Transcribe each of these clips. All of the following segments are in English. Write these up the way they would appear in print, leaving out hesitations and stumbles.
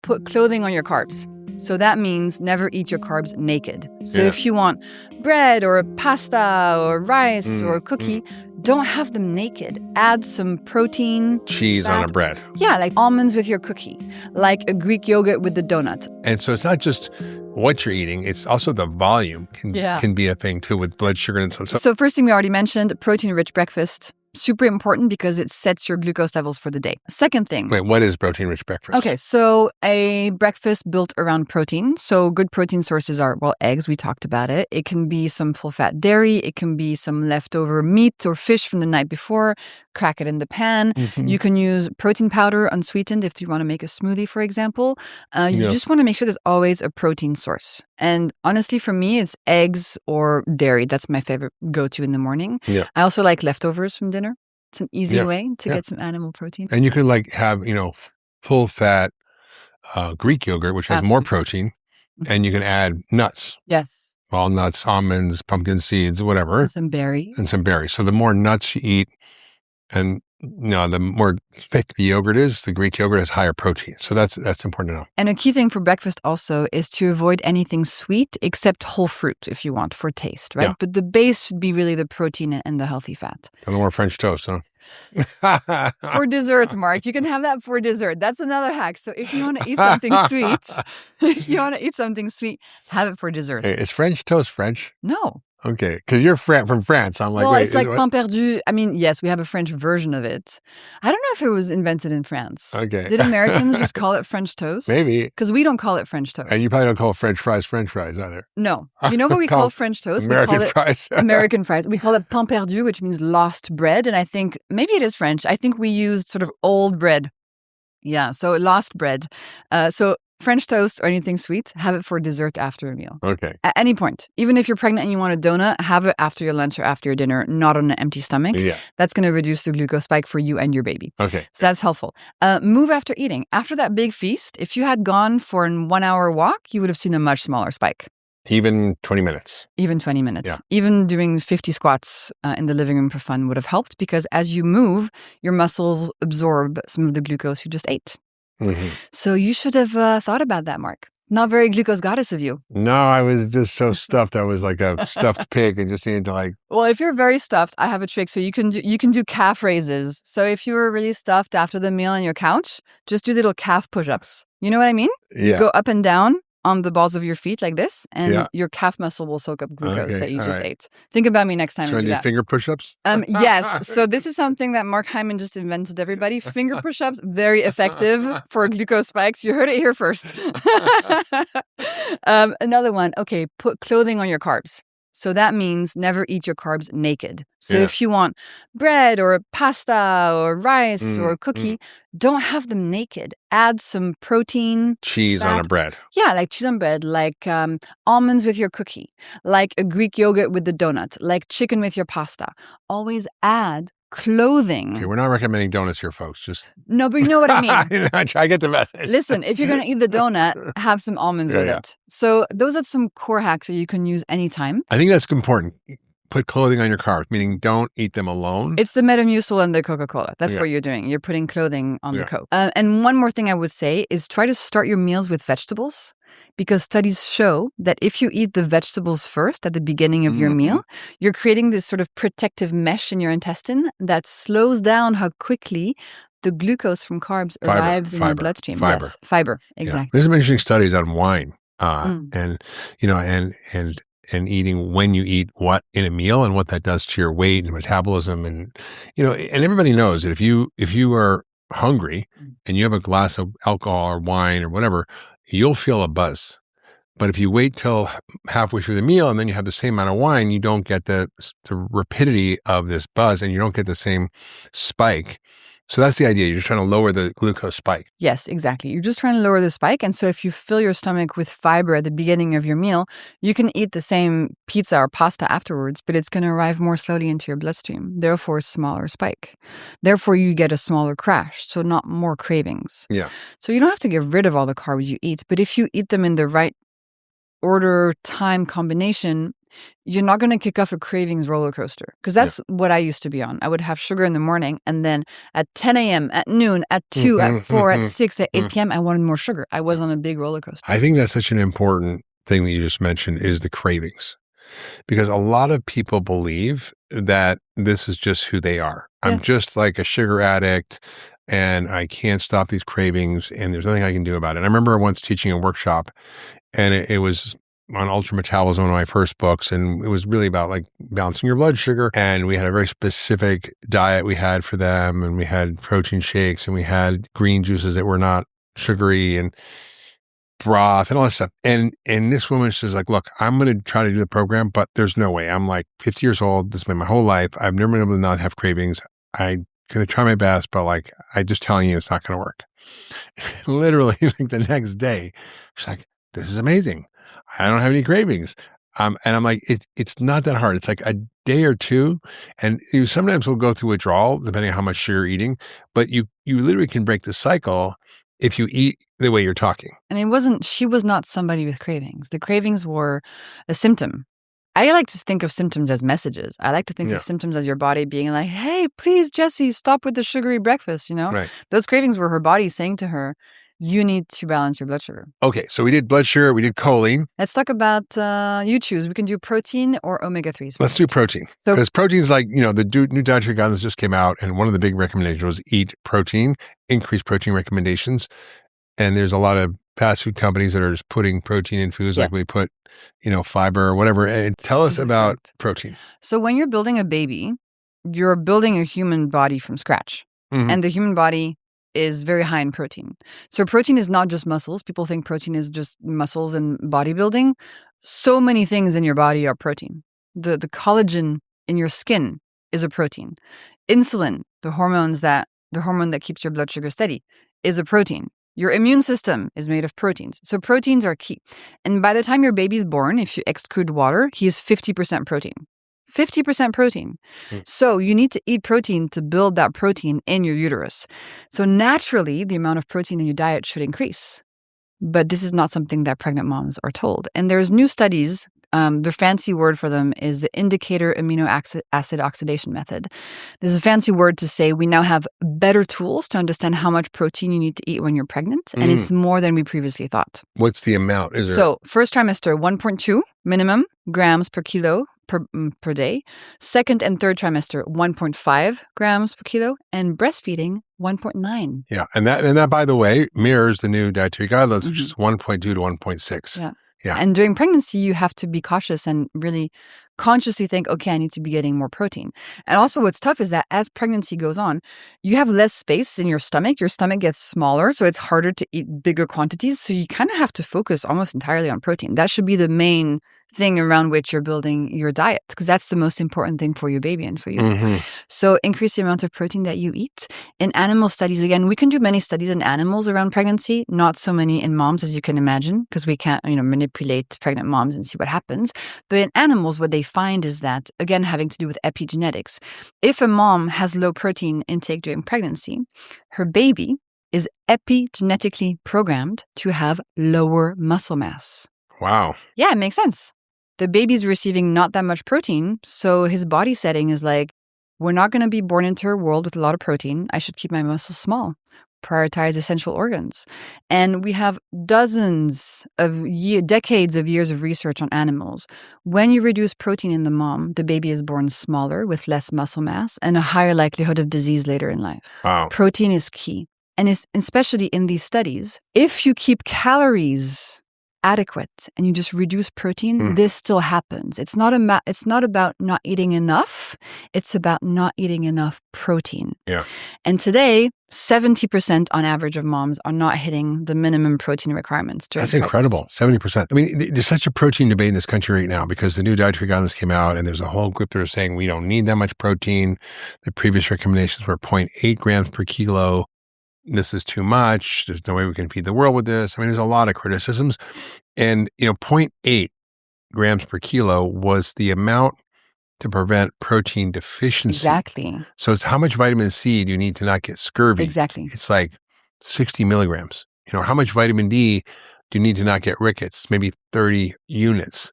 put clothing on your carbs. So that means never eat your carbs naked. So if you want bread or pasta or rice or cookie, don't have them naked. Add some protein. Cheese fat. on a bread. Yeah, like almonds with your cookie, like a Greek yogurt with the donut. And so it's not just what you're eating, it's also the volume can be a thing too with blood sugar and stuff. So first thing we already mentioned, protein-rich breakfast. Super important because it sets your glucose levels for the day. Second thing. Wait, what is protein-rich breakfast? Okay, so a breakfast built around protein. So good protein sources are, well, eggs, we talked about it. It can be some full-fat dairy. It can be some leftover meat or fish from the night before. Crack it in the pan. You can use protein powder unsweetened if you want to make a smoothie, for example. You just want to make sure there's always a protein source. And honestly, for me, it's eggs or dairy. That's my favorite go-to in the morning. Yeah. I also like leftovers from dinner. It's an easy way to get some animal protein. And you could like have, full fat Greek yogurt, which has more protein, and you can add nuts. Yes. Walnuts, almonds, pumpkin seeds, whatever. And some berries. So the more nuts you eat, and the more thick the yogurt is, the Greek yogurt has higher protein. So that's important to know. And a key thing for breakfast also is to avoid anything sweet except whole fruit if you want for taste, right? Yeah. But the base should be really the protein and the healthy fat. And more French toast, huh? For dessert, Mark. You can have that for dessert. That's another hack. So if you want to eat something sweet, have it for dessert. Hey, is French toast French? No. Okay, because you're from France. I'm like, well, wait. It's like pain perdu. I mean, yes, we have a French version of it. I don't know if it was invented in France. Okay. Did Americans just call it French toast? Maybe. Because we don't call it French toast. And you probably don't call French fries either. No. You know what we call French toast? American fries. American fries. We call it pain perdu, which means lost bread. And I think maybe it is French. I think we used sort of old bread. Yeah, so lost bread. So French toast or anything sweet, have it for dessert after a meal. Okay. At any point. Even if you're pregnant and you want a donut, have it after your lunch or after your dinner, not on an empty stomach. Yeah. That's going to reduce the glucose spike for you and your baby. Okay. So that's helpful. Move after eating. After that big feast, if you had gone for a 1 hour walk, you would have seen a much smaller spike. Even 20 minutes. Even 20 minutes. Yeah. Even doing 50 squats in the living room for fun would have helped because as you move, your muscles absorb some of the glucose you just ate. Mm-hmm. So you should have thought about that, Mark. Not very glucose goddess of you. No, I was just so stuffed. I was like a stuffed pig and just needed to like. Well, if you're very stuffed, I have a trick. So you can do calf raises. So if you were really stuffed after the meal on your couch, just do little calf push-ups. You know what I mean? Yeah. You go up and down on the balls of your feet like this, and your calf muscle will soak up glucose that you just ate. Think about me next time. Should I do finger push-ups? Yes. So this is something that Mark Hyman just invented, everybody. Finger push-ups, very effective for glucose spikes. You heard it here first. Another one. Okay, put clothing on your carbs. So that means never eat your carbs naked. So if you want bread or pasta or rice or cookie, don't have them naked. Add some protein. Cheese fat. on a bread. Yeah, like cheese on bread, like almonds with your cookie, like a Greek yogurt with the donut, like chicken with your pasta. Always add clothing. Okay, we're not recommending donuts here, folks. Just no, but you know what I mean. I get the message. Listen, if you're going to eat the donut, have some almonds with it. So those are some core hacks that you can use anytime. I think that's important. Put clothing on your carbs, meaning don't eat them alone. It's the Metamucil and the Coca-Cola. That's what you're doing. You're putting clothing on the Coke. And one more thing I would say is try to start your meals with vegetables. Because studies show that if you eat the vegetables first at the beginning of your meal, you're creating this sort of protective mesh in your intestine that slows down how quickly the glucose from carbs arrives in your bloodstream. Fiber. Yes, fiber, exactly. Yeah. There's some interesting studies on wine and eating when you eat what in a meal and what that does to your weight and metabolism. And, and everybody knows that if you are hungry and you have a glass of alcohol or wine or whatever, you'll feel a buzz. But if you wait till halfway through the meal and then you have the same amount of wine, you don't get the rapidity of this buzz and you don't get the same spike. So that's the idea. You're just trying to lower the glucose spike. Yes, exactly. You're just trying to lower the spike. And so if you fill your stomach with fiber at the beginning of your meal, you can eat the same pizza or pasta afterwards, but it's going to arrive more slowly into your bloodstream. Therefore, a smaller spike. Therefore, you get a smaller crash. So not more cravings. Yeah. So you don't have to get rid of all the carbs you eat, but if you eat them in the right order, time combination, you're not going to kick off a cravings roller coaster, because that's what I used to be on. I would have sugar in the morning, and then at 10 a.m., at noon, at 2, at 4, at 6, at 8 p.m., I wanted more sugar. I was on a big roller coaster. I think that's such an important thing that you just mentioned is the cravings, because a lot of people believe that this is just who they are. I'm just like a sugar addict and I can't stop these cravings and there's nothing I can do about it. And I remember once teaching a workshop, and it was on ultra metabolism, one of my first books. And it was really about like balancing your blood sugar. And we had a very specific diet we had for them. And we had protein shakes and we had green juices that were not sugary and broth and all that stuff. And this woman says like, look, I'm going to try to do the program, but there's no way. I'm like 50 years old. This has been my whole life. I've never been able to not have cravings. I'm going to try my best, but like, I just telling you, it's not going to work. Literally like the next day, she's like, this is amazing. I don't have any cravings. And I'm like, it's not that hard. It's like a day or two. And you sometimes will go through withdrawal depending on how much sugar you're eating, but you literally can break the cycle if you eat the way you're talking. And she was not somebody with cravings. The cravings were a symptom. I like to think of symptoms as messages. I like to think of symptoms as your body being like, hey, please, Jessie, stop with the sugary breakfast, Right. Those cravings were her body saying to her, you need to balance your blood sugar. Okay, so we did blood sugar, we did choline. Let's talk about, you choose. We can do protein or omega-3s. Let's do protein. Because protein is like, the new dietary guidelines just came out, and one of the big recommendations was eat protein, increase protein recommendations. And there's a lot of fast food companies that are just putting protein in foods like we put, fiber or whatever. And tell us about protein. So when you're building a baby, you're building a human body from scratch. Mm-hmm. And the human body is very high in protein. So protein is not just muscles. People think protein is just muscles and bodybuilding. So many things in your body are protein. The collagen in your skin is a protein. Insulin, the hormone that keeps your blood sugar steady, is a protein. Your immune system is made of proteins. So proteins are key. And by the time your baby's born, if you exclude water, he's 50% protein. 50% protein. So you need to eat protein to build that protein in your uterus. So naturally, the amount of protein in your diet should increase. But this is not something that pregnant moms are told. And there's new studies. The fancy word for them is the indicator amino acid oxidation method. This is a fancy word to say we now have better tools to understand how much protein you need to eat when you're pregnant. And it's more than we previously thought. What's the amount? So first trimester, 1.2 minimum grams per kilo per day. Second and third trimester, 1.5 grams per kilo. And breastfeeding, 1.9. Yeah. And that, by the way, mirrors the new dietary guidelines, which is 1.2 to 1.6. Yeah. Yeah. And during pregnancy, you have to be cautious and really consciously think, okay, I need to be getting more protein. And also what's tough is that as pregnancy goes on, you have less space in your stomach. Your stomach gets smaller, so it's harder to eat bigger quantities. So you kind of have to focus almost entirely on protein. That should be the main thing around which you're building your diet, because that's the most important thing for your baby and for you. Mm-hmm. So increase the amount of protein that you eat. In animal studies, again, we can do many studies in animals around pregnancy, not so many in moms, as you can imagine, because we can't, manipulate pregnant moms and see what happens. But in animals, what they find is that, again, having to do with epigenetics, if a mom has low protein intake during pregnancy, her baby is epigenetically programmed to have lower muscle mass. Wow. Yeah, it makes sense. The baby's receiving not that much protein, so his body setting is like, we're not going to be born into a world with a lot of protein. I should keep my muscles small, prioritize essential organs. And we have decades of years of research on animals. When you reduce protein in the mom, the baby is born smaller with less muscle mass and a higher likelihood of disease later in life. Wow. Protein is key. And especially in these studies, if you keep calories adequate and you just reduce protein, this still happens. It's not about not eating enough. It's about not eating enough protein. Yeah. And today, 70% on average of moms are not hitting the minimum protein requirements. That's incredible. 70%. I mean, there's such a protein debate in this country right now because the new dietary guidelines came out and there's a whole group that are saying we don't need that much protein. The previous recommendations were 0.8 grams per kilo. This is too much. There's no way we can feed the world with this. I mean, there's a lot of criticisms. And, 0.8 grams per kilo was the amount to prevent protein deficiency. Exactly. So it's how much vitamin C do you need to not get scurvy? Exactly. It's like 60 milligrams. How much vitamin D do you need to not get rickets? Maybe 30 units.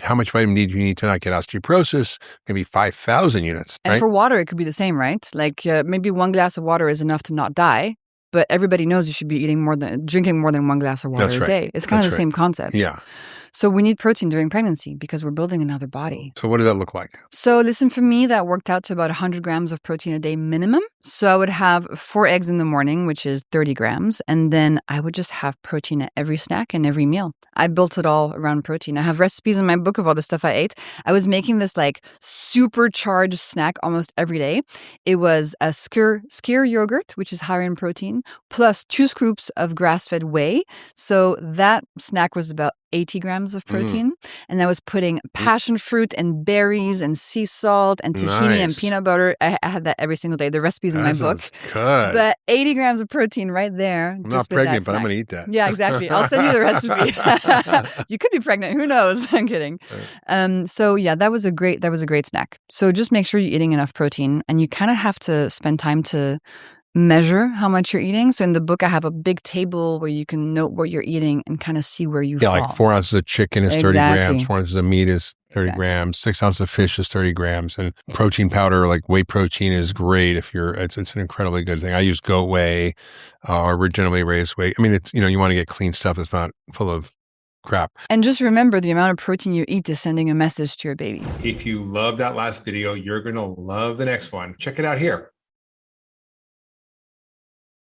How much vitamin D do you need to not get osteoporosis? Maybe 5,000 units. And for water, it could be the same, right? Like maybe 1 glass of water is enough to not die, but everybody knows you should be drinking more than 1 glass of water a day. It's kind of the same concept. Yeah. So we need protein during pregnancy because we're building another body. So what does that look like? So listen, for me, that worked out to about 100 grams of protein a day minimum. So I would have 4 eggs in the morning, which is 30 grams. And then I would just have protein at every snack and every meal. I built it all around protein. I have recipes in my book of all the stuff I ate. I was making this like supercharged snack almost every day. It was a skyr yogurt, which is higher in protein, plus 2 scoops of grass-fed whey. So that snack was about 80 grams of protein. And I was putting passion fruit and berries and sea salt and tahini and peanut butter. I had that every single day. The recipe's in my book. Good. But 80 grams of protein right there. I'm not pregnant, but I'm going to eat that. Yeah, exactly. I'll send you the recipe. You could be pregnant. Who knows? I'm kidding. So yeah, that was a great snack. So just make sure you're eating enough protein, and you kind of have to spend time to measure how much you're eating. So in the book, I have a big table where you can note what you're eating and kind of see where you fall. Like 4 ounces of chicken is 30 grams, 4 ounces of meat is 30 grams, 6 ounces of fish is 30 grams. And protein powder, like whey protein, is great if it's an incredibly good thing. I use goat whey or regeneratively raised whey. I mean, it's, you want to get clean stuff that's not full of crap. And just remember, the amount of protein you eat is sending a message to your baby. If you love that last video, you're going to love the next one. Check it out here.